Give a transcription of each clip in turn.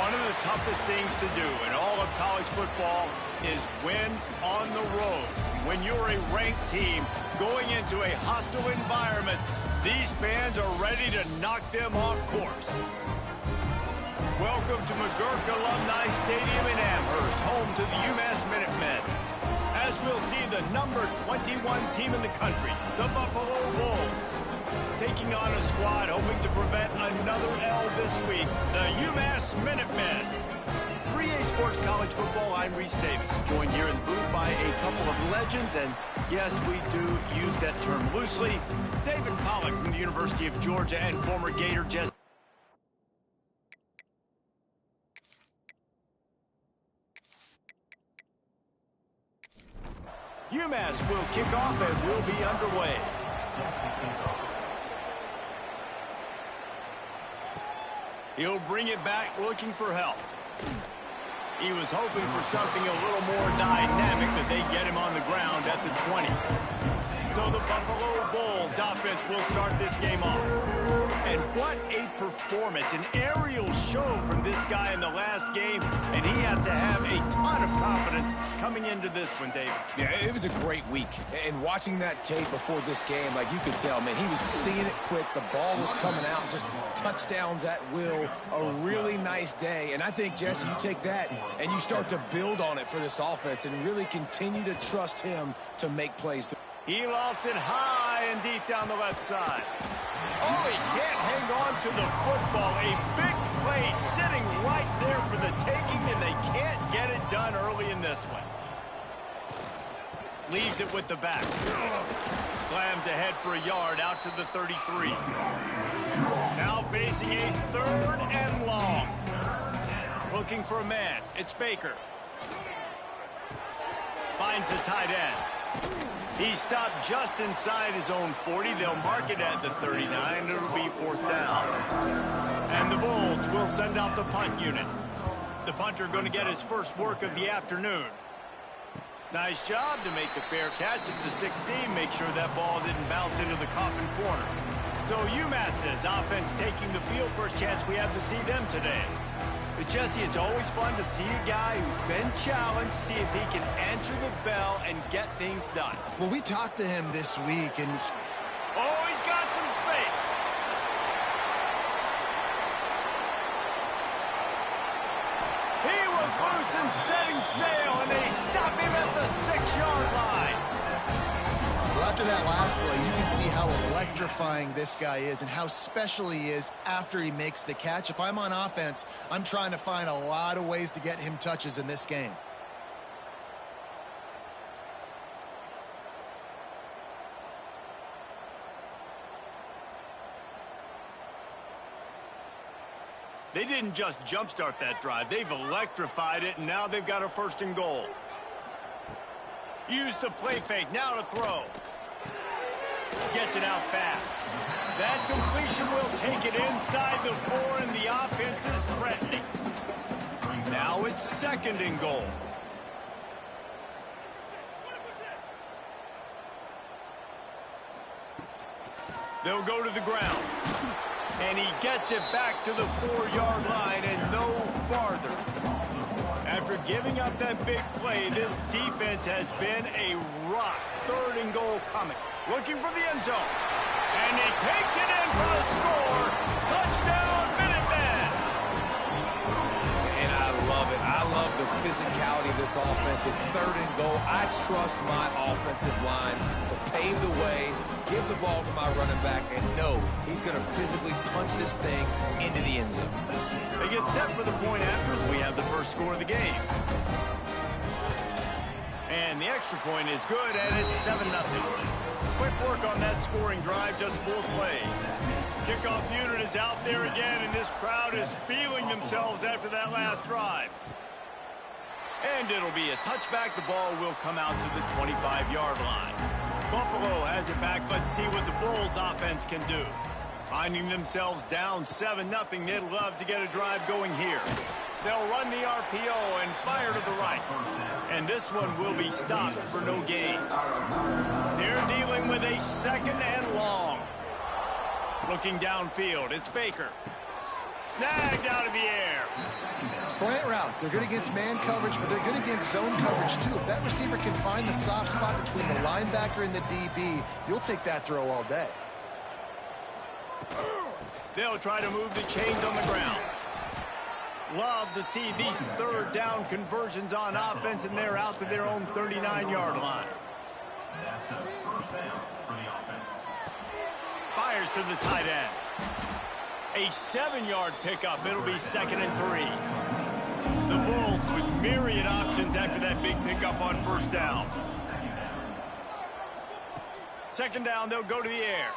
One of the toughest things to do in all of college football is win on the road. When you're a ranked team going into a hostile environment, these fans are ready to knock them off course. Welcome to McGurk Alumni Stadium in Amherst, home to the UMass Minutemen. As we'll see the number 21 team in the country, the Buffalo Bulls, taking on a squad hoping to prevent another L this week, the UMass Minutemen. 3A Sports College Football, I'm Reese Davis, joined here in the booth by a couple of legends, and yes, we do use that term loosely. David Pollack from the University of Georgia and former Gator Jesse. UMass will kick off and will be underway. He'll bring it back looking for help. He was hoping for something a little more dynamic, that they get him on the ground at the 20. So the Buffalo Bulls offense will start this game off. And what a performance, an aerial show from this guy in the last game, and he has to have a ton of confidence coming into this one, David. Yeah, it was a great week. And watching that tape before this game, like you could tell, man, he was seeing it quick. The ball was coming out, just touchdowns at will. A really nice day. And I think, Jesse, you take that and you start to build on it for this offense and really continue to trust him to make plays. He lofts it high and deep down the left side. Oh, he can't hang on to the football. A big play sitting right there for the taking, and they can't get it done early in this one. Leaves it with the back. Slams ahead for a yard out to the 33. Now facing a 3rd and long. Looking for a man. It's Baker. Finds the tight end. He stopped just inside his own 40. They'll mark it at the 39. It'll be 4th down. And the Bulls will send out the punt unit. The punter going to get his first work of the afternoon. Nice job to make the fair catch at the 16. Make sure that ball didn't bounce into the coffin corner. So UMass's offense taking the field for a chance we have to see them today. But Jesse, it's always fun to see a guy who's been challenged, see if he can answer the bell and get things done. Well, we talked to him this week, and oh, he's got some space. He was loose and setting sail, and they stop him at the 6-yard line. well, after that last play, you can see how electrifying this guy is and how special he is after he makes the catch. If I'm on offense, I'm trying to find a lot of ways to get him touches in this game. They didn't just jumpstart that drive. They've electrified it, and now they've got a 1st and goal. Use the play fake. Now to throw. Gets it out fast. That completion will take it inside the 4, and the offense is threatening. Now it's 2nd and goal. They'll go to the ground. And he gets it back to the 4-yard line and no farther. After giving up that big play, this defense has been a rock. 3rd and goal coming. Looking for the end zone. And he takes it in for the score. Touchdown, Minutemen. And I love it. I love the physicality of this offense. It's 3rd and goal. I trust my offensive line to pave the way, give the ball to my running back, and know he's going to physically punch this thing into the end zone. They get set for the point after as we have the first score of the game. And the extra point is good, and it's 7-0. Quick work on that scoring drive, just 4 plays. Kickoff unit is out there again, and this crowd is feeling themselves after that last drive. And it'll be a touchback. The ball will come out to the 25-yard line. Buffalo has it back. Let's see what the Bulls offense can do. Finding themselves down 7-0, they'd love to get a drive going here. They'll run the RPO and fire to the right. And this one will be stopped for no gain. They're dealing with a 2nd and long. Looking downfield, it's Baker. Snagged out of the air. Slant routes, they're good against man coverage, but they're good against zone coverage too. If that receiver can find the soft spot between the linebacker and the DB, you'll take that throw all day. They'll try to move the chains on the ground. Love to see these third down conversions on offense, and they're out to their own 39-yard line. Fires to the tight end. A 7-yard pickup. It'll be 2nd and 3. The Bulls with myriad options after that big pickup on first down. 2nd down, they'll go to the air.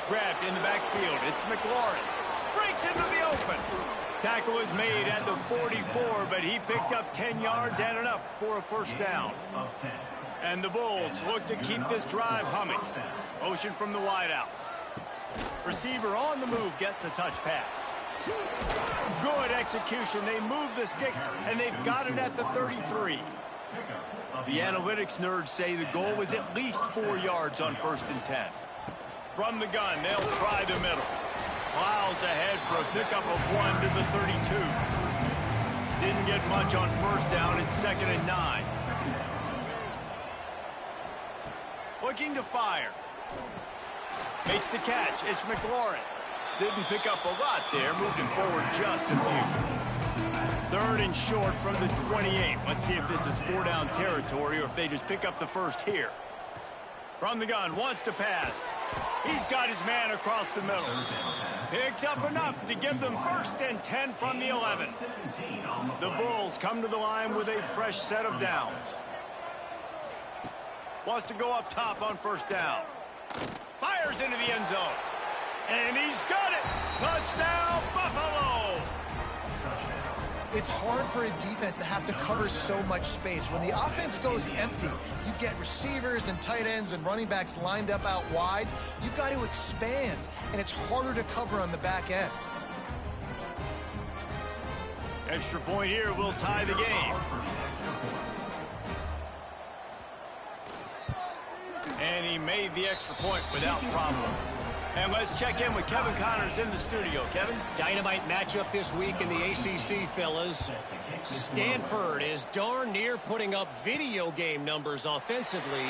Grabbed in the backfield. It's McLaurin. Breaks into the open. Tackle is made at the 44, but he picked up 10 yards and enough for a first down. And the Bulls look to keep this drive humming. Motion from the wideout. Receiver on the move gets the touch pass. Good execution. They move the sticks, and they've got it at the 33. The analytics nerds say the goal was at least 4 yards on 1st and 10. From the gun, they'll try the middle. Plows ahead for a pickup of 1 to the 32. Didn't get much on first down. It's 2nd and 9. Looking to fire. Makes the catch. It's McLaurin. Didn't pick up a lot there. Moved him forward just a few. 3rd and short from the 28. Let's see if this is 4-down territory or if they just pick up the first here. From the gun, wants to pass. He's got his man across the middle. Picks up enough to give them 1st and 10 from the 11. The Bulls come to the line with a fresh set of downs. Wants to go up top on first down. Fires into the end zone. And he's got it. Touchdown, Buffalo. It's hard for a defense to have to cover so much space. When the offense goes empty, you get receivers and tight ends and running backs lined up out wide. You've got to expand, and it's harder to cover on the back end. Extra point here will tie the game. And he made the extra point without problem. And let's check in with Kevin Connors in the studio. Kevin? Dynamite matchup this week in the ACC, fellas. Stanford is darn near putting up video game numbers offensively,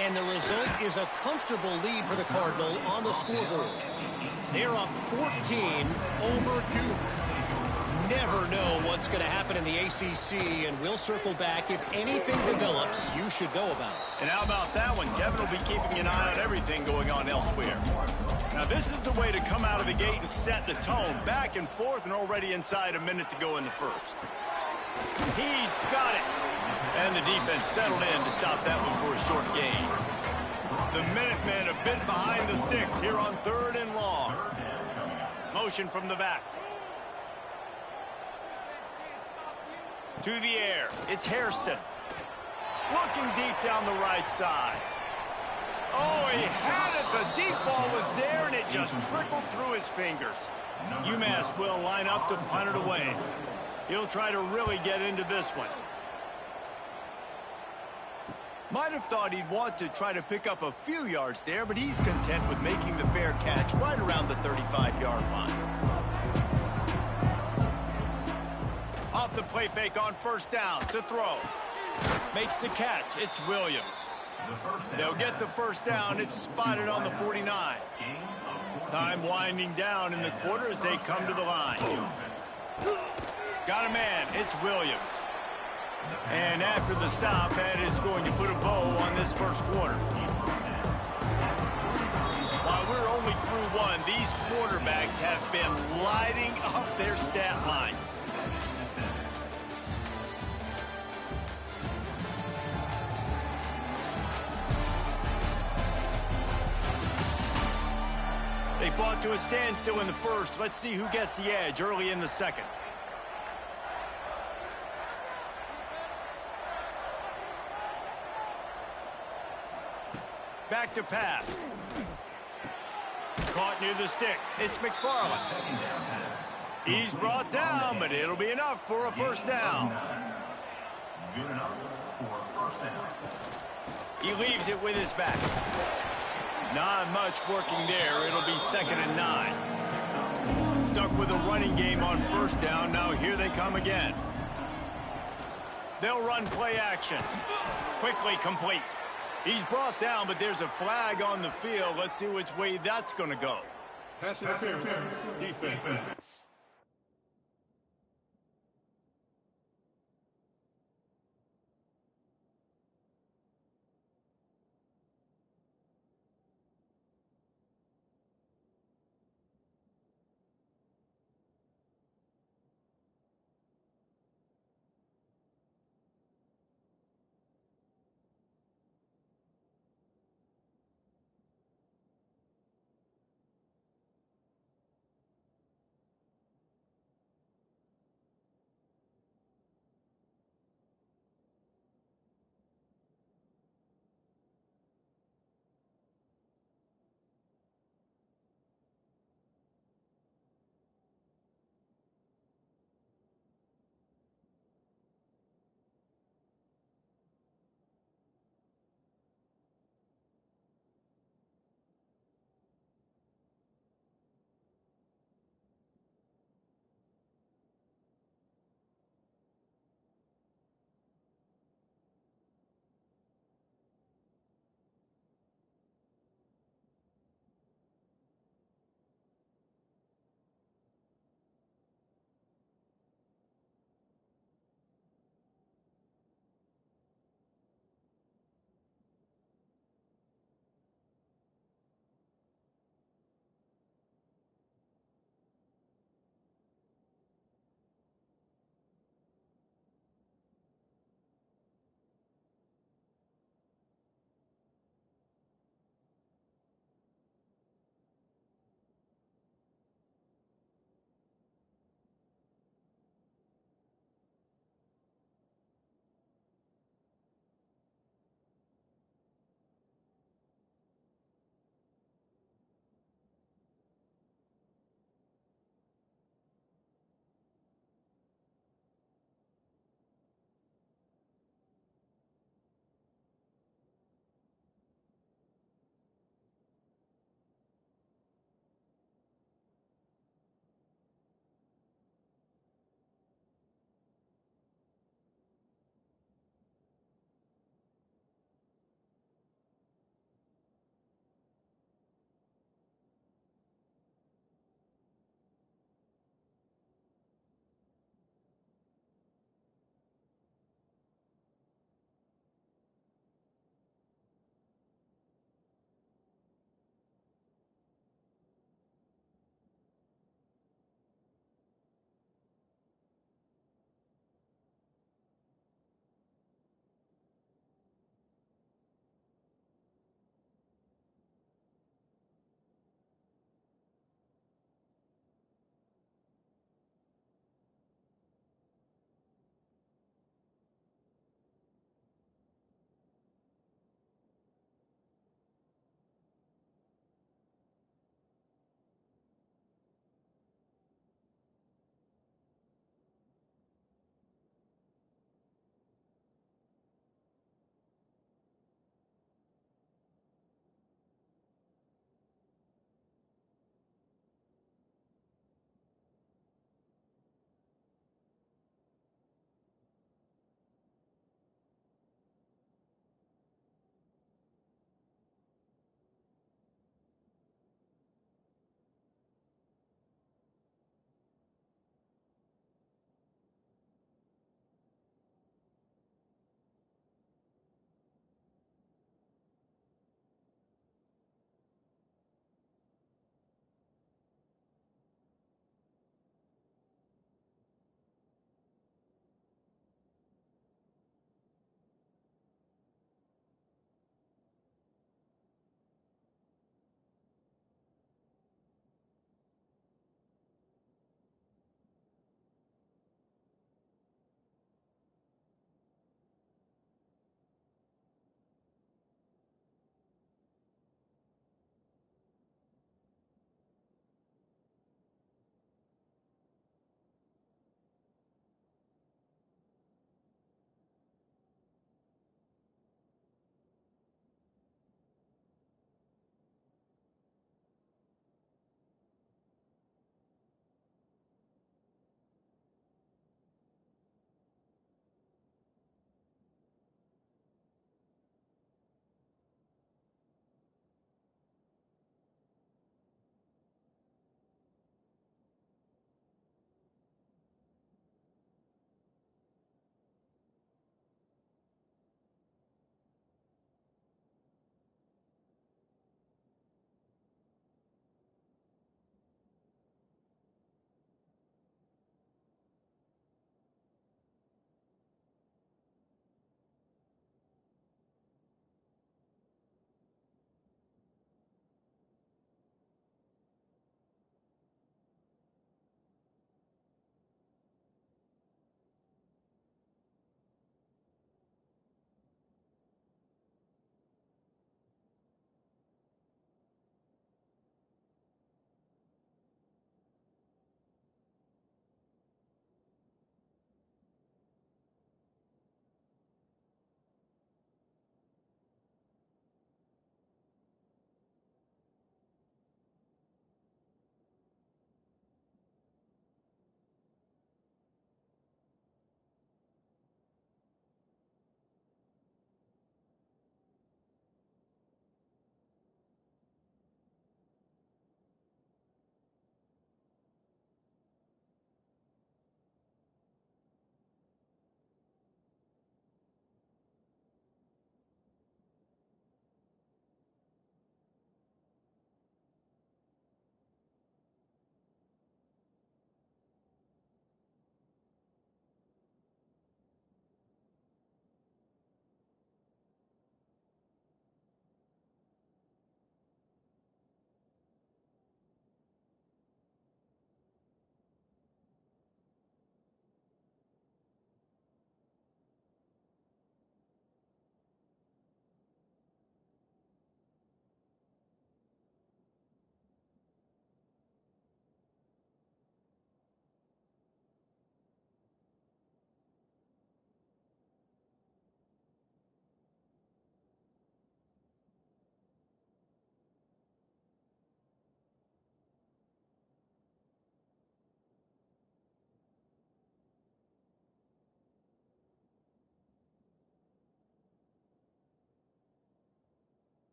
and the result is a comfortable lead for the Cardinal on the scoreboard. They're up 14 over Duke. Never know what's going to happen in the ACC, and we'll circle back if anything develops you should know about. And how about that one? Kevin will be keeping an eye on everything going on elsewhere. Now, this is the way to come out of the gate and set the tone. Back and forth and already inside a minute to go in the first. He's got it. And the defense settled in to stop that one for a short gain. The Minutemen a bit behind the sticks here on 3rd and long. Motion from the back. To the air. It's Hairston. Looking deep down the right side. Oh, he had it. The deep ball was there, and it just trickled through his fingers. UMass will line up to punt it away. He'll try to really get into this one. Might have thought he'd want to try to pick up a few yards there, but he's content with making the fair catch right around the 35-yard line. Off the play fake on first down to throw. Makes the catch. It's Williams. They'll get the first down. It's spotted on the 49. Time winding down in the quarter as they come to the line. Got a man. It's Williams. And after the stop, that is going to put a bow on this first quarter. While we're only through one, these quarterbacks have been lighting up their stat lines. They fought to a standstill in the first. Let's see who gets the edge early in the second. Back to pass. Caught near the sticks. It's McFarland. He's brought down, but it'll be enough for a first down. Good enough for a first down. He leaves it with his back. Not much working there. It'll be 2nd and 9. Stuck with a running game on first down. Now here they come again. They'll run play action. Quickly complete. He's brought down, but there's a flag on the field. Let's see which way that's going to go. Pass interference, defense.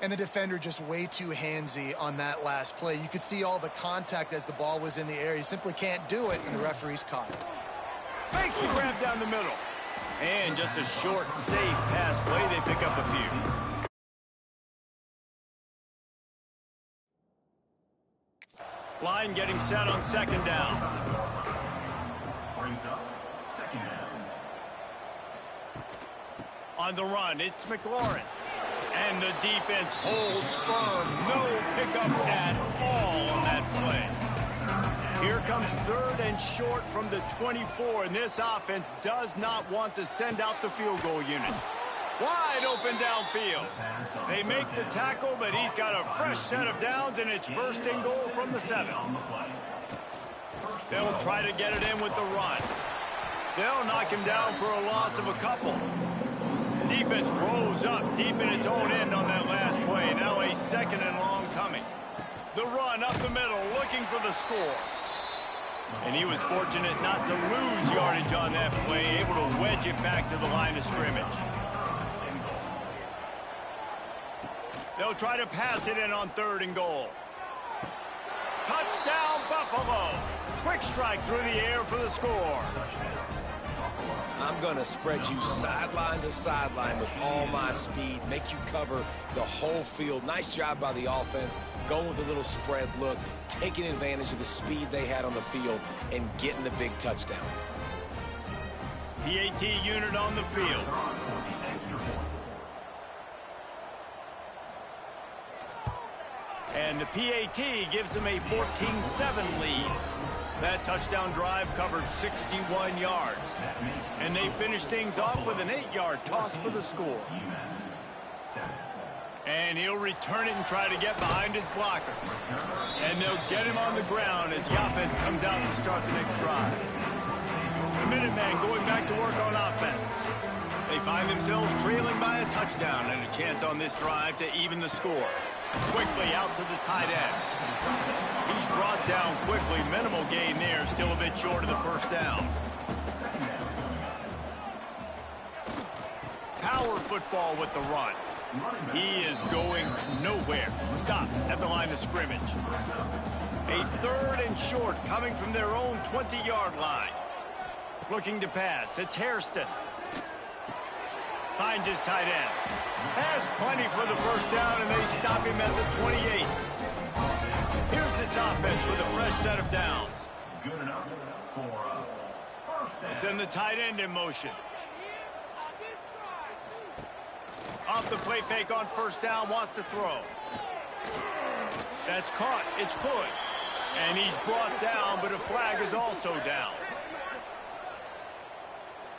And the defender just way too handsy on that last play. You could see all the contact as the ball was in the air. You simply can't do it, and the referee's caught it. Makes the grab down the middle. And just a short, safe pass play. They pick up a few. Line getting set on second down. Brings up second down. On the run, it's McLaurin. And the defense holds firm. No pickup at all on that play. Here comes third and short from the 24, and this offense does not want to send out the field goal unit. Wide open downfield. They make the tackle, but he's got a fresh set of downs, and it's first and goal from the 7. They'll try to get it in with the run. They'll knock him down for a loss of a couple. Defense rose up deep in its own end on that last play. Now a second and long coming. The run up the middle, looking for the score. And he was fortunate not to lose yardage on that play, able to wedge it back to the line of scrimmage. They'll try to pass it in on third and goal. Touchdown, Buffalo. Quick strike through the air for the score. I'm going to spread you sideline to sideline with all my speed, make you cover the whole field. Nice job by the offense, going with a little spread look, taking advantage of the speed they had on the field, and getting the big touchdown. PAT unit on the field. And the PAT gives them a 14-7 lead. That touchdown drive covered 61 yards. And they finish things off with an 8-yard toss for the score. And he'll return it and try to get behind his blockers. And they'll get him on the ground as the offense comes out to start the next drive. The Minutemen going back to work on offense. They find themselves trailing by a touchdown and a chance on this drive to even the score. Quickly out to the tight end. He's brought down quickly. Minimal gain there. Still a bit short of the first down. Power football with the run. He is going nowhere. Stop at the line of scrimmage. A third and short coming from their own 20-yard line. Looking to pass. It's Hairston. Finds his tight end. Has plenty for the first down, and they stop him at the 28. Here's this offense with a fresh set of downs. Good enough for a first down. Send the tight end in motion. Off the play fake on first down, wants to throw. That's caught. It's good. And he's brought down, but a flag is also down.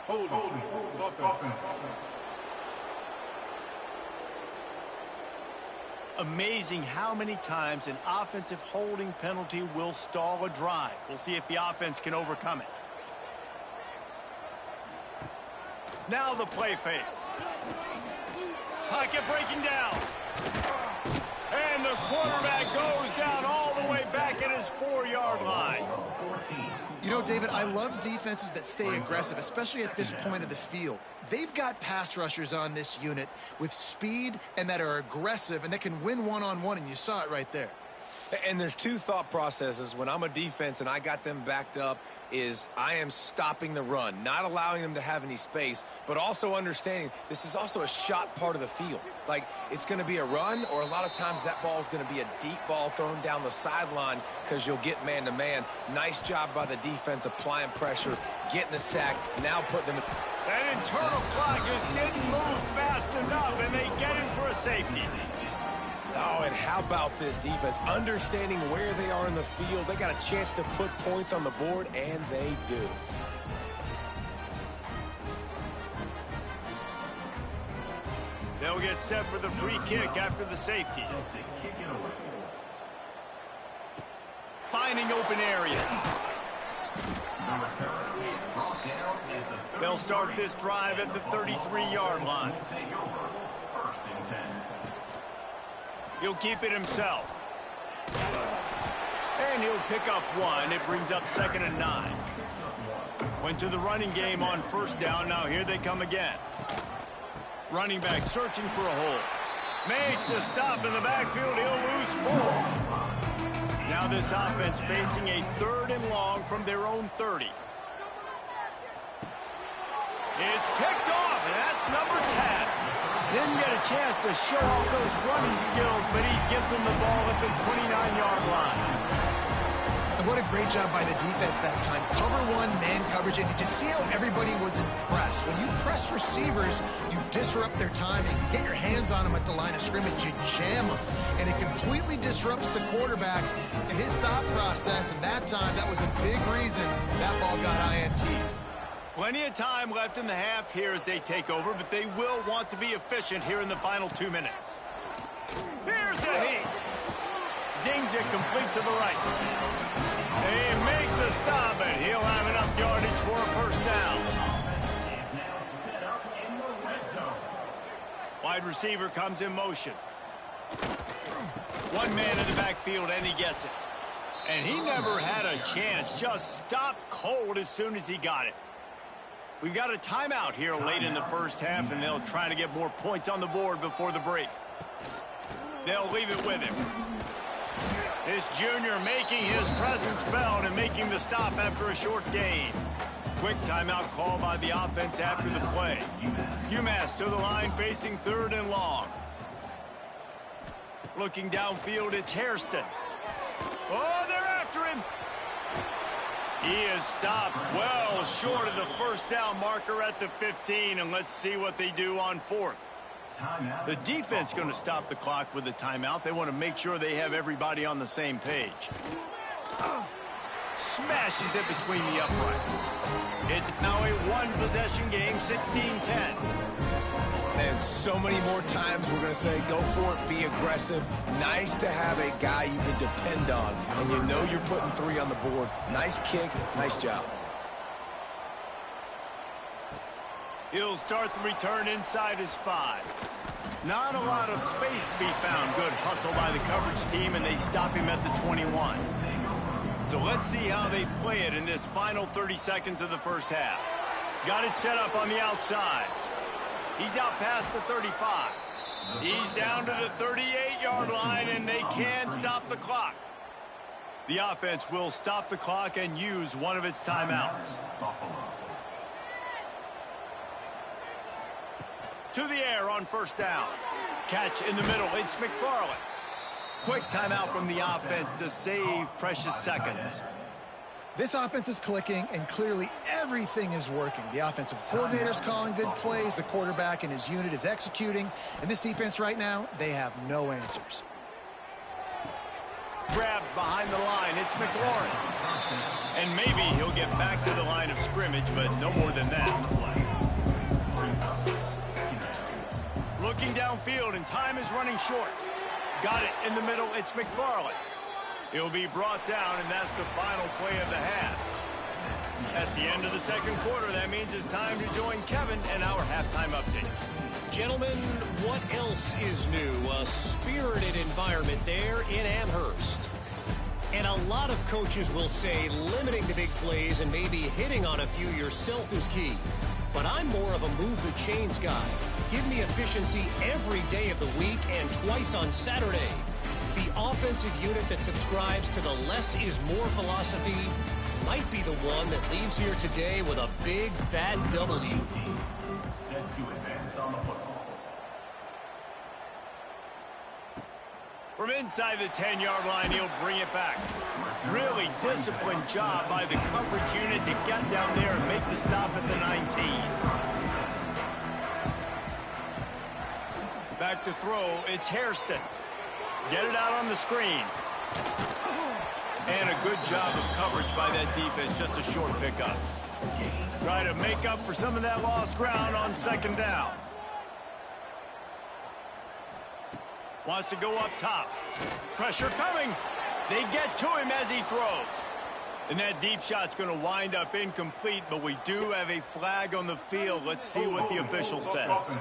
Hold. Offense. Amazing how many times an offensive holding penalty will stall a drive. We'll see if the offense can overcome it. Now the play fake. Pocket breaking down. And the quarterback goes down all the way back at his 4-yard line. You know, David, I love defenses that stay aggressive, especially at this point of the field. They've got pass rushers on this unit with speed and that are aggressive and that can win one-on-one, and you saw it right there. And there's two thought processes when I'm a defense and I got them backed up is I am stopping the run, not allowing them to have any space, but also understanding this is also a shot part of the field. Like, it's going to be a run, or a lot of times that ball is going to be a deep ball thrown down the sideline because you'll get man-to-man. Nice job by the defense applying pressure, getting the sack, now putting them in. That internal clock just didn't move fast enough, and they get him for a safety. Oh, and how about this defense? Understanding where they are in the field. They got a chance to put points on the board, and they do. They'll get set for the free kick after the safety. Finding open areas. They'll start this drive at the 33-yard line. He'll keep it himself. And he'll pick up one. It brings up 2nd and 9. Went to the running game on first down. Now here they come again. Running back searching for a hole. Makes a stop in the backfield. He'll lose 4. Now this offense facing a 3rd and long from their own 30. It's picked off, and that's number 10. Didn't get a chance to show off those running skills, but he gives them the ball at the 29-yard line. And what a great job by the defense that time. Cover 1, man coverage, and did you see how everybody was impressed? When you press receivers, you disrupt their timing. You get your hands on them at the line of scrimmage, you jam them, and it completely disrupts the quarterback and his thought process, and that time, that was a big reason that ball got INT. Plenty of time left in the half here as they take over, but they will want to be efficient here in the final 2 minutes. Here's a heat. Zings it complete to the right. They make the stop, and he'll have enough yardage for a first down. Wide receiver comes in motion. One man in the backfield, and he gets it. And he never had a chance. Just stopped cold as soon as he got it. We've got a timeout here late in the first half, and they'll try to get more points on the board before the break. They'll leave it with him. This junior making his presence felt and making the stop after a short gain. Quick timeout call by the offense after the play. UMass to the line facing 3rd and long. Looking downfield, it's Hairston. Oh, they're after him. He is stopped well short of the first down marker at the 15, and let's see what they do on 4th. The defense going to stop the clock with a timeout. They want to make sure they have everybody on the same page. Smashes it between the uprights. It's now a 1-possession game, 16-10. And so many more times we're going to say, go for it, be aggressive. Nice to have a guy you can depend on, and you know you're putting 3 on the board. Nice kick, nice job. He'll start the return inside his 5. Not a lot of space to be found. Good hustle by the coverage team, and they stop him at the 21. So let's see how they play it in this final 30 seconds of the first half. Got it set up on the outside. He's out past the 35. He's down to the 38-yard line, and they can't stop the clock. The offense will stop the clock and use one of its timeouts. To the air on first down. Catch in the middle. It's McFarland. Quick timeout from the offense to save precious seconds. This offense is clicking, and clearly everything is working. The offensive coordinator's calling good plays. The quarterback and his unit is executing. And this defense right now, they have no answers. Grabbed behind the line. It's McLaurin. And maybe he'll get back to the line of scrimmage, but no more than that. Looking downfield, and time is running short. Got it in the middle. It's McFarland. He'll be brought down, and that's the final play of the half. That's the end of the second quarter. That means it's time to join Kevin and our halftime update. Gentlemen, what else is new? A spirited environment there in Amherst. And a lot of coaches will say limiting the big plays and maybe hitting on a few yourself is key. But I'm more of a move the chains guy. Give me efficiency every day of the week and twice on Saturday. The offensive unit that subscribes to the less is more philosophy might be the one that leaves here today with a big fat W. Set to advance on the football. From inside the 10-yard line, he'll bring it back. Really disciplined job by the coverage unit to get down there and make the stop at the 19. Back to throw, it's Hairston. Get it out on the screen. And a good job of coverage by that defense, just a short pickup. Try to make up for some of that lost ground on second down. Wants to go up top. Pressure coming. They get to him as he throws. And that deep shot's going to wind up incomplete, but we do have a flag on the field. Let's see what the official says.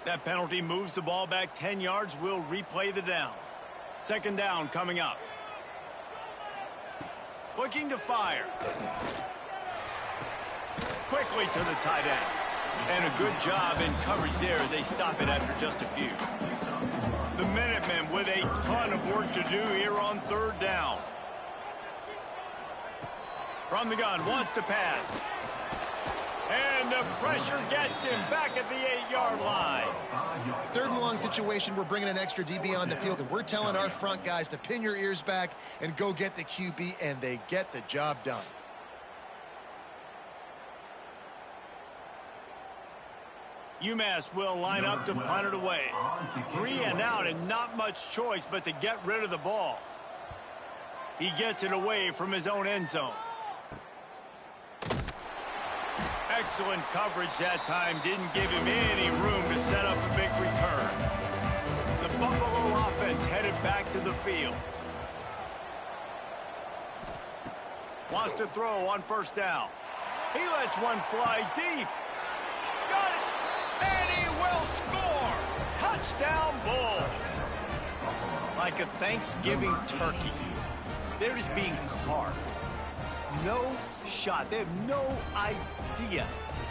That penalty moves the ball back 10 yards. We'll replay the down. Second down coming up. Looking to fire. Quickly to the tight end. And a good job in coverage there as they stop it after just a few. The Minutemen with a ton of work to do here on 3rd down. From the gun, wants to pass. And the pressure gets him back at the 8-yard line. 3rd and long situation, we're bringing an extra DB on the field, and we're telling our front guys to pin your ears back and go get the QB, and they get the job done. UMass will line up to punt it away. 3 and out and not much choice but to get rid of the ball. He gets it away from his own end zone. Excellent coverage that time. Didn't give him any room to set up a big return. The Buffalo offense headed back to the field. Wants to throw on 1st down. He lets one fly deep. Got it. And he will score! Touchdown Bulls! Like a Thanksgiving turkey. They're just being carved. No shot. They have no idea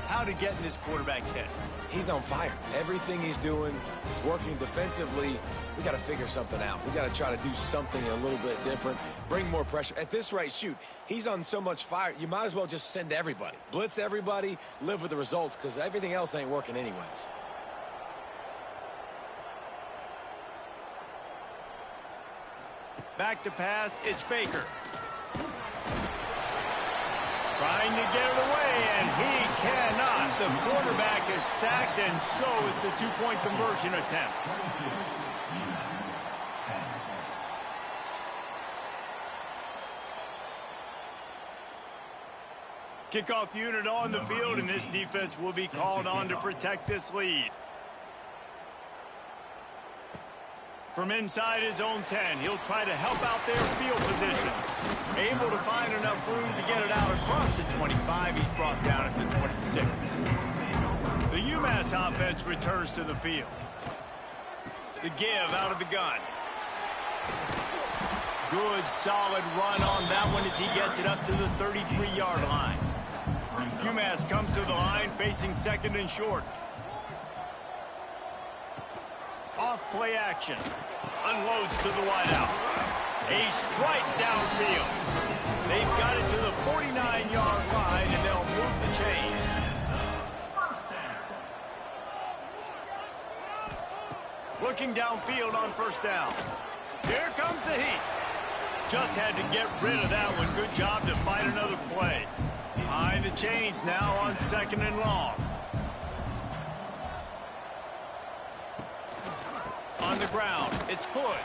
how to get in this quarterback's head. He's on fire. Everything he's doing is working defensively. We got to figure something out. We got to try to do something a little bit different. Bring more pressure. At this rate, shoot, he's on so much fire, you might as well just send everybody. Blitz everybody, live with the results, because everything else ain't working anyways. Back to pass, it's Baker. Trying to get it away, and he cannot. The quarterback is sacked, and so is the 2-point conversion attempt. Kickoff unit on the field, and this defense will be called on to protect this lead. From inside his own 10, he'll try to help out their field position. Able to find enough room to get it out across the 25. He's brought down at the 26. The UMass offense returns to the field. The give out of the gun. Good, solid run on that one as he gets it up to the 33-yard line. UMass comes to the line facing 2nd and short. Off play action. Unloads to the wideout. A strike downfield. They've got it to the 49-yard line, and they'll move the chains. Looking downfield on 1st down. Here comes the heat. Just had to get rid of that one. Good job to fight another play. Behind the chains now on 2nd and long. On the ground, it's Hood.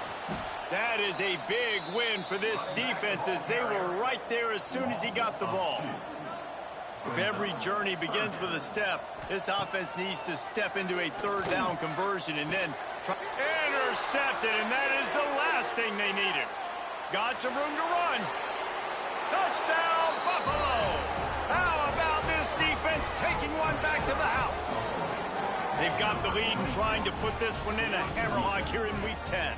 That is a big win for this defense as they were right there as soon as he got the ball. If every journey begins with a step, this offense needs to step into a 3rd down conversion and then try. Intercepted, and that is the last thing they needed. Got some room to run. Touchdown, Buffalo! How about this defense taking one back to the house? They've got the lead and trying to put this one in a hammerlock here in Week 10.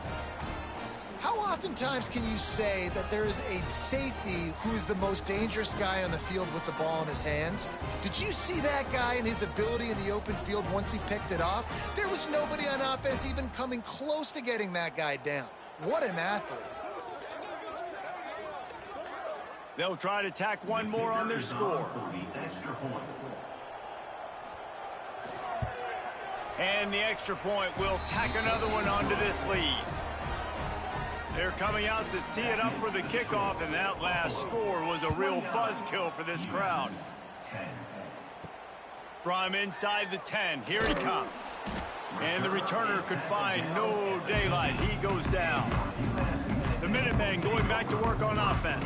How oftentimes can you say that there is a safety who is the most dangerous guy on the field with the ball in his hands? Did you see that guy and his ability in the open field once he picked it off? There was nobody on offense even coming close to getting that guy down. What an athlete. They'll try to tack one more on their score. And the extra point will tack another one onto this lead. They're coming out to tee it up for the kickoff, and that last score was a real buzzkill for this crowd. From inside the 10, here he comes. And the returner could find no daylight. He goes down. The Minutemen going back to work on offense.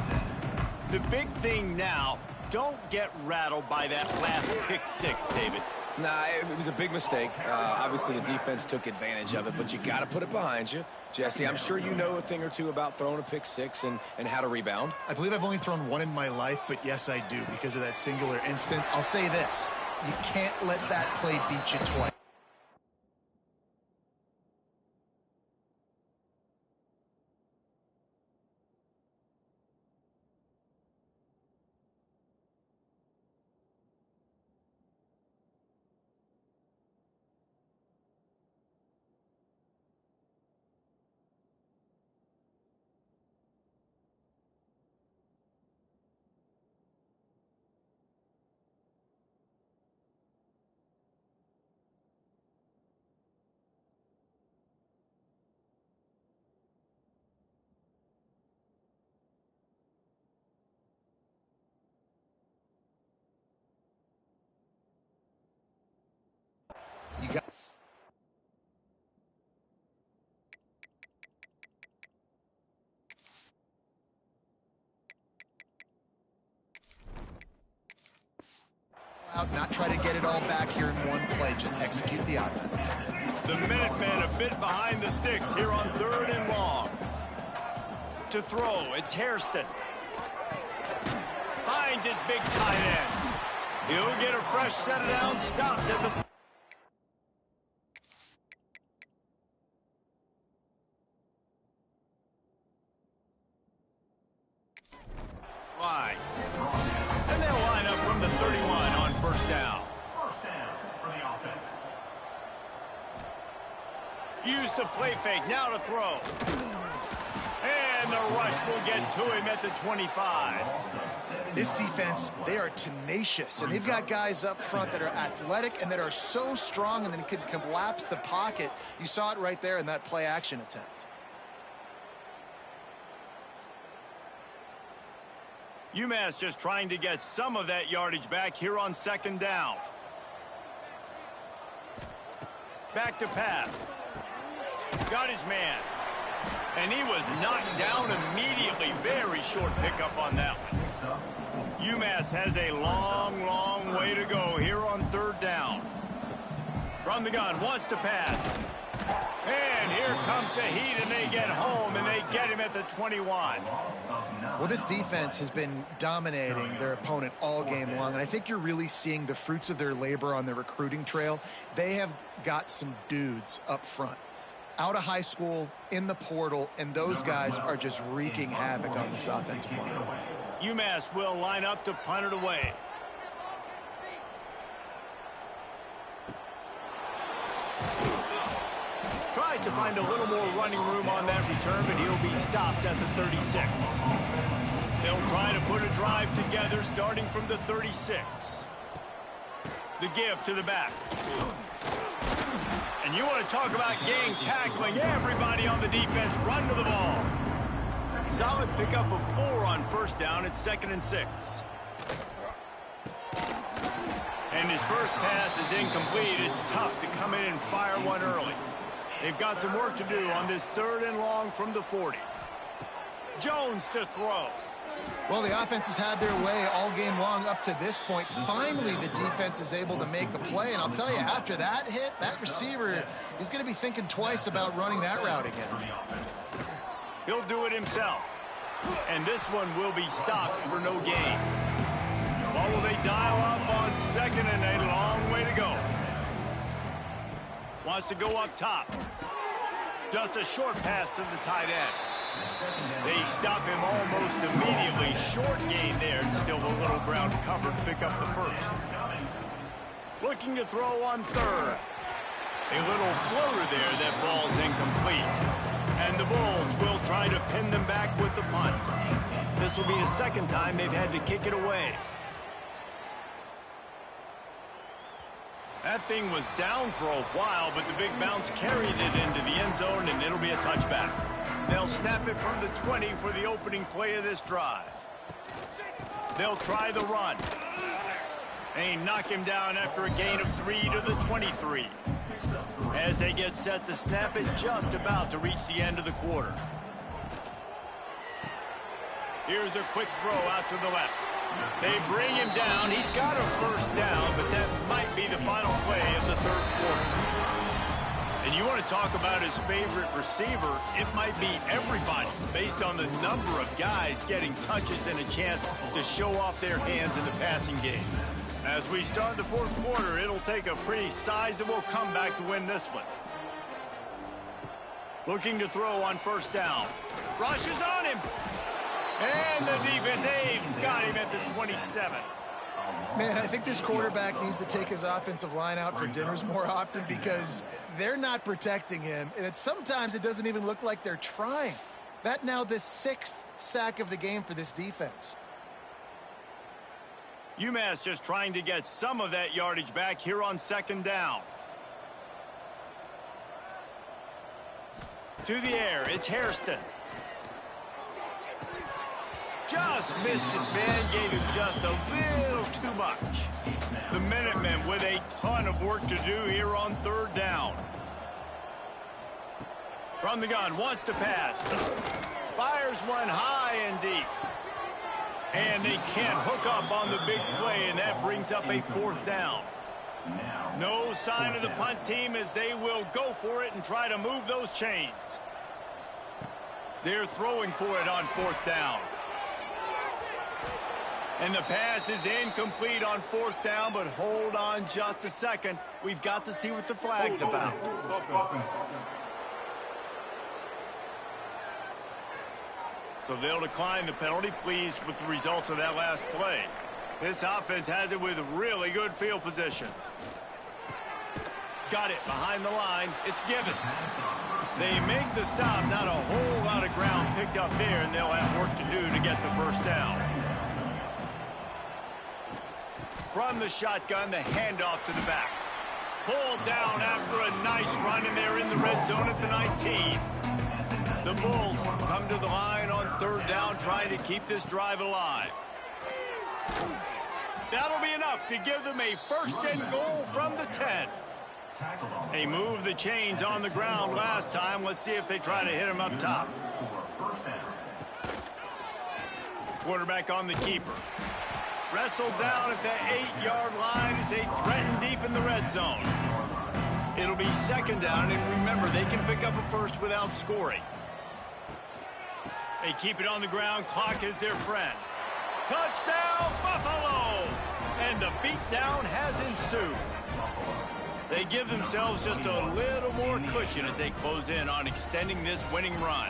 The big thing now, don't get rattled by that last pick six, David. Nah, it was a big mistake. Obviously, the defense took advantage of it, but you got to put it behind you. Jesse, I'm sure you know a thing or two about throwing a pick six and how to rebound. I believe I've only thrown one in my life, but yes, I do because of that singular instance. I'll say this. You can't let that play beat you twice. Out, not try to get it all back here in one play. Just execute the offense. The Minutemen a bit behind the sticks here on 3rd and long. To throw, it's Hairston. Finds his big tight end. He'll get a fresh set down, stopped at the... line. And they'll line up from the 31 on 1st down. First down for the offense. Use the play fake, now to throw. And the rush will get to him at the 25. This defense, they are tenacious, and they've got guys up front that are athletic and that are so strong and then can collapse the pocket. You saw it right there in that play action attempt. UMass just trying to get some of that yardage back here on 2nd down. Back to pass. Got his man. And he was knocked down immediately. Very short pickup on that one. UMass has a long, long way to go here on 3rd down. From the gun, wants to pass. And here comes the heat, and they get home, and they get him at the 21. Well, this defense has been dominating their opponent all game long, and I think you're really seeing the fruits of their labor on their recruiting trail. They have got some dudes up front, out of high school, in the portal, and those guys are just wreaking havoc on this offensive line. UMass will line up to punt it away. Tries to find a little more running room on that return, but he'll be stopped at the 36. They'll try to put a drive together starting from the 36. The give to the back. And you want to talk about game tackling. Everybody on the defense run to the ball. Solid pickup of 4 on 1st down. It's 2nd and 6. And his first pass is incomplete. It's tough to come in and fire one early. They've got some work to do on this 3rd and long from the 40. Jones to throw. Well, the offense has had their way all game long up to this point. Finally, the defense is able to make a play. And I'll tell you, after that hit, that receiver is going to be thinking twice about running that route again. He'll do it himself. And this one will be stopped for no gain. Or will they dial up on 2nd and a long way to go? Wants to go up top. Just a short pass to the tight end. They stop him almost immediately. Short gain there. Still a little ground covered to pick up the first. Looking to throw on 3rd. A little floater there that falls incomplete. And the Bulls will try to pin them back with the punt. This will be the 2nd time they've had to kick it away. That thing was down for a while, but the big bounce carried it into the end zone, and it'll be a touchback. They'll snap it from the 20 for the opening play of this drive. They'll try the run. They knock him down after a gain of 3 to the 23. As they get set to snap it, just about to reach the end of the quarter. Here's a quick throw out to the left. They bring him down. He's got a 1st down, but that might be the final play of the 3rd quarter. And you want to talk about his favorite receiver, it might be everybody, based on the number of guys getting touches and a chance to show off their hands in the passing game. As we start the 4th quarter, it'll take a pretty sizable comeback to win this one. Looking to throw on 1st down. Rushes on him. And the defense, they've got him at the 27. Man, I think this quarterback needs to take his offensive line out for dinners more often because they're not protecting him. And sometimes it doesn't even look like they're trying. That now the 6th sack of the game for this defense. UMass just trying to get some of that yardage back here on 2nd down. To the air, it's Hairston. Just missed his man, gave him just a little too much. The Minutemen with a ton of work to do here on 3rd down. From the gun, wants to pass. Fires one high and deep. And they can't hook up on the big play, and that brings up a 4th down. No sign of the punt team as they will go for it and try to move those chains. They're throwing for it on 4th down. And the pass is incomplete on 4th down, but hold on just a second. We've got to see what the flag's about. So they'll decline the penalty, pleased with the results of that last play. This offense has it with really good field position. Got it behind the line. It's Givens. They make the stop. Not a whole lot of ground picked up there, and they'll have work to do to get the 1st down. From the shotgun, the handoff to the back. Pulled down after a nice run, and they're in the red zone at the 19. The Bulls come to the line on 3rd down, trying to keep this drive alive. That'll be enough to give them a 1st and goal from the 10. They moved the chains on the ground last time. Let's see if they try to hit him up top. Quarterback on the keeper. Wrestled down at the 8-yard line as they threaten deep in the red zone. It'll be 2nd down, and remember, they can pick up a 1st without scoring. They keep it on the ground. Clock is their friend. Touchdown, Buffalo! And the beatdown has ensued. They give themselves just a little more cushion as they close in on extending this winning run.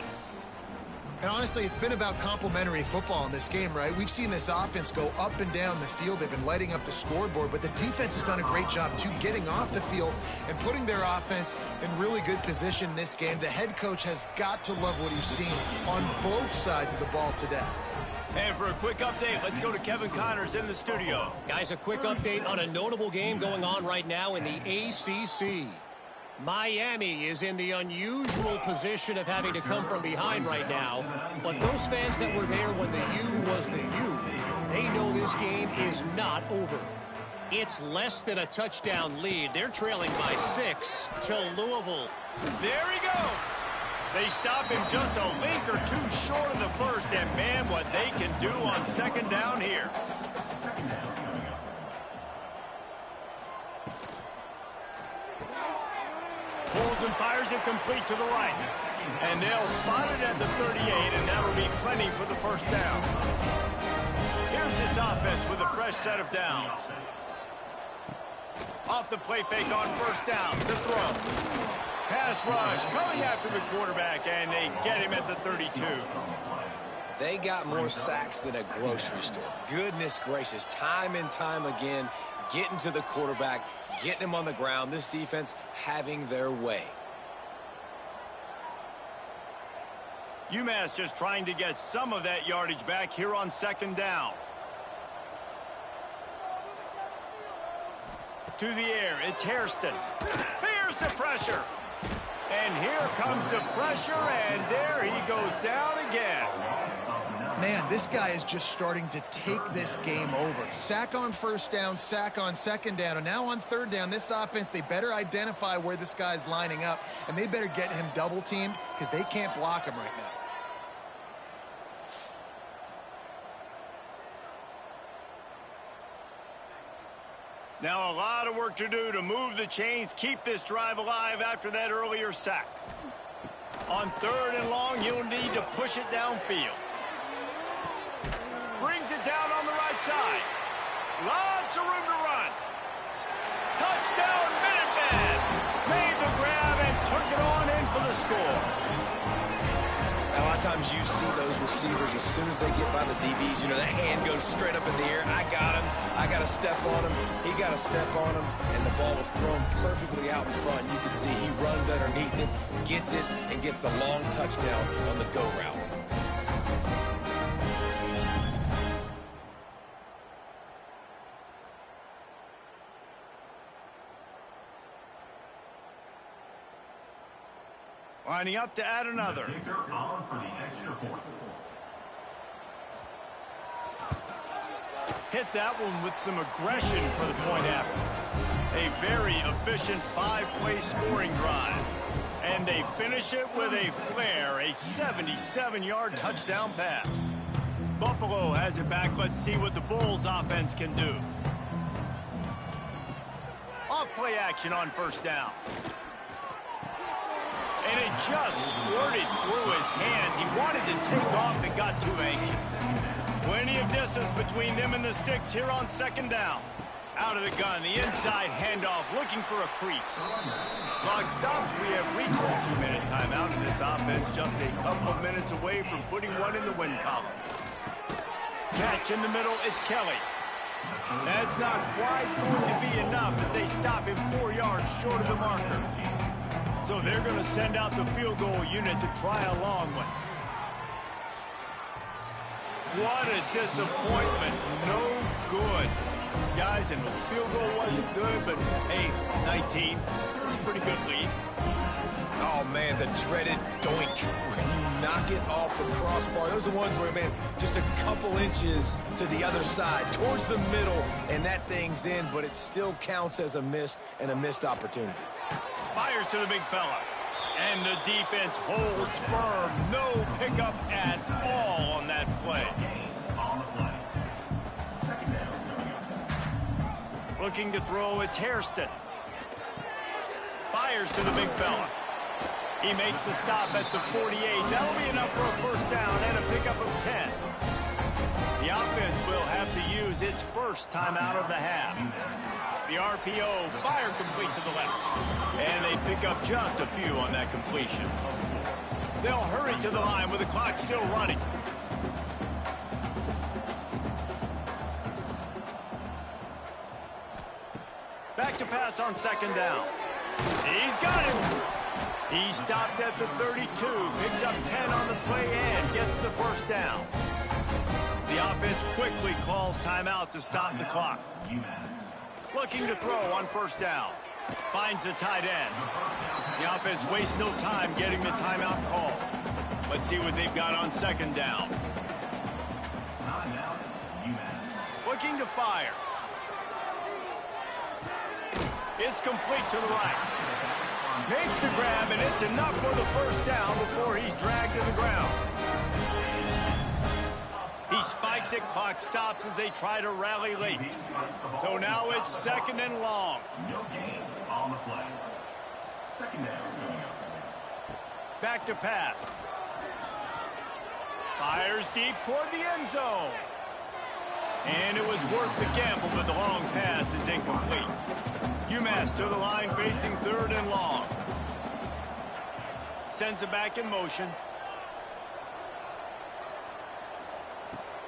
And honestly, it's been about complementary football in this game, right? We've seen this offense go up and down the field. They've been lighting up the scoreboard, but the defense has done a great job, too, getting off the field and putting their offense in really good position in this game. The head coach has got to love what he's seen on both sides of the ball today. And for a quick update, let's go to Kevin Connors in the studio. Guys, a quick update on a notable game going on right now in the ACC. Miami is in the unusual position of having to come from behind right now, but those fans that were there when the U was the U, they know this game is not over. It's less than a touchdown lead. They're trailing by 6 to Louisville. There he goes. They stop him just a link or two short of the 1st, and man, what they can do on 2nd down here. Pulls and fires it complete to the right. And they'll spot it at the 38, and that'll be plenty for the 1st down. Here's this offense with a fresh set of downs. Off the play fake on 1st down. The throw. Pass rush coming after the quarterback, and they get him at the 32. They got more sacks than a grocery store. Goodness gracious, time and time again, getting to the quarterback, getting him on the ground. This defense having their way. UMass just trying to get some of that yardage back here on 2nd down. To the air, it's Hairston. Here's the pressure. And here comes the pressure, and there he goes down again. Man, this guy is just starting to take this game over. Sack on 1st down, sack on 2nd down, and now on 3rd down, this offense, they better identify where this guy's lining up, and they better get him double-teamed because they can't block him right now. Now a lot of work to do to move the chains, keep this drive alive after that earlier sack. On 3rd and long, you'll need to push it downfield. Brings it down on the right side. Lots of room to run. Touchdown, Minutemen! Made the grab and took it on in for the score. A lot of times you see those receivers, as soon as they get by the DBs, you know, that hand goes straight up in the air. I got him. I got to step on him. He got to step on him. And the ball was thrown perfectly out in front. You can see he runs underneath it, gets it, and gets the long touchdown on the go route. Lining up to add another. Hit that one with some aggression for the point after. A very efficient 5-play scoring drive. And they finish it with a flair, a 77-yard touchdown pass. Buffalo has it back. Let's see what the Bulls offense can do. Off play action on first down. And it just squirted through his hands. He wanted to take off and got too anxious. Plenty of distance between them and the sticks here on second down. Out of the gun, the inside handoff, looking for a crease. Clock stops. We have reached the 2-minute timeout, and this offense just a couple of minutes away from putting one in the win column. Catch in the middle, it's Kelly. That's not quite going to be enough as they stop him 4 yards short of the marker. So they're going to send out the field goal unit to try a long one. What a disappointment. No good. Guys, and the field goal wasn't good, but hey, 19. It's a pretty good lead. Oh, man, the dreaded doink. When you knock it off the crossbar. Those are ones where, man, just a couple inches to the other side, towards the middle, and that thing's in, but it still counts as a missed opportunity. Fires to the big fella. And the defense holds firm. No pickup at all on that play. Looking to throw, it's Hairston. Fires to the big fella. He makes the stop at the 48. That'll be enough for a first down and a pickup of 10. The offense will have to use its first timeout of the half. The RPO, fire complete to the left. And they pick up just a few on that completion. They'll hurry to the line with the clock still running. Back to pass on second down. He's got him. He stopped at the 32, picks up 10 on the play and gets the first down. The offense quickly calls timeout to stop the clock. Looking to throw on first down. Finds the tight end. The offense wastes no time getting the timeout call. Let's see what they've got on second down. Looking to fire. It's complete to the right. Makes the grab, and it's enough for the first down before he's dragged to the ground. He spikes it, clock stops as they try to rally late. So now it's second and long. No gain on the play. Second down. Back to pass. Fires deep toward the end zone. And it was worth the gamble, but the long pass is incomplete. UMass to the line facing third and long. Sends it back in motion.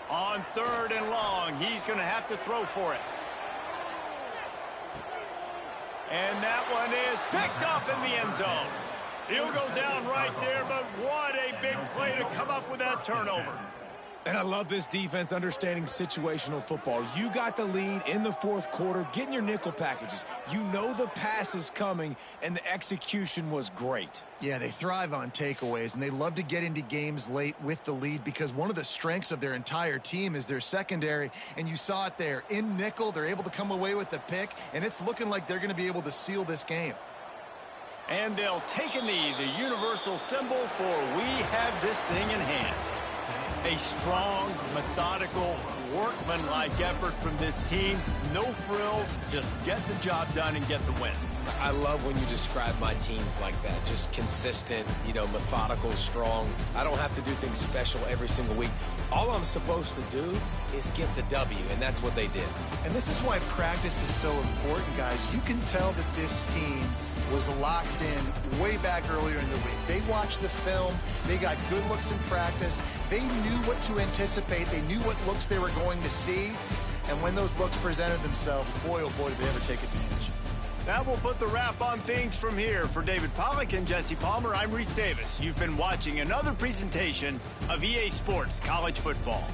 On third and long, he's going to have to throw for it. And that one is picked off in the end zone. He'll go down right there, but what a big play to come up with that turnover. And I love this defense understanding situational football. You got the lead in the fourth quarter, getting your nickel packages. You know the pass is coming, and the execution was great. Yeah, they thrive on takeaways, and they love to get into games late with the lead because one of the strengths of their entire team is their secondary, and you saw it there. In nickel, they're able to come away with the pick, and it's looking like they're going to be able to seal this game. And they'll take a knee, the universal symbol for we have this thing in hand. A strong, methodical, workmanlike effort from this team. No frills, just get the job done and get the win. I love when you describe my teams like that. Just consistent, methodical, strong. I don't have to do things special every single week. All I'm supposed to do is get the W, and that's what they did. And this is why practice is so important, guys. You can tell that this team was locked in way back earlier in the week. They watched the film. They got good looks in practice. They knew what to anticipate. They knew what looks they were going to see. And when those looks presented themselves, boy, oh boy, did they ever take advantage. That will put the wrap on things from here. For David Pollack and Jesse Palmer, I'm Reese Davis. You've been watching another presentation of EA Sports College Football.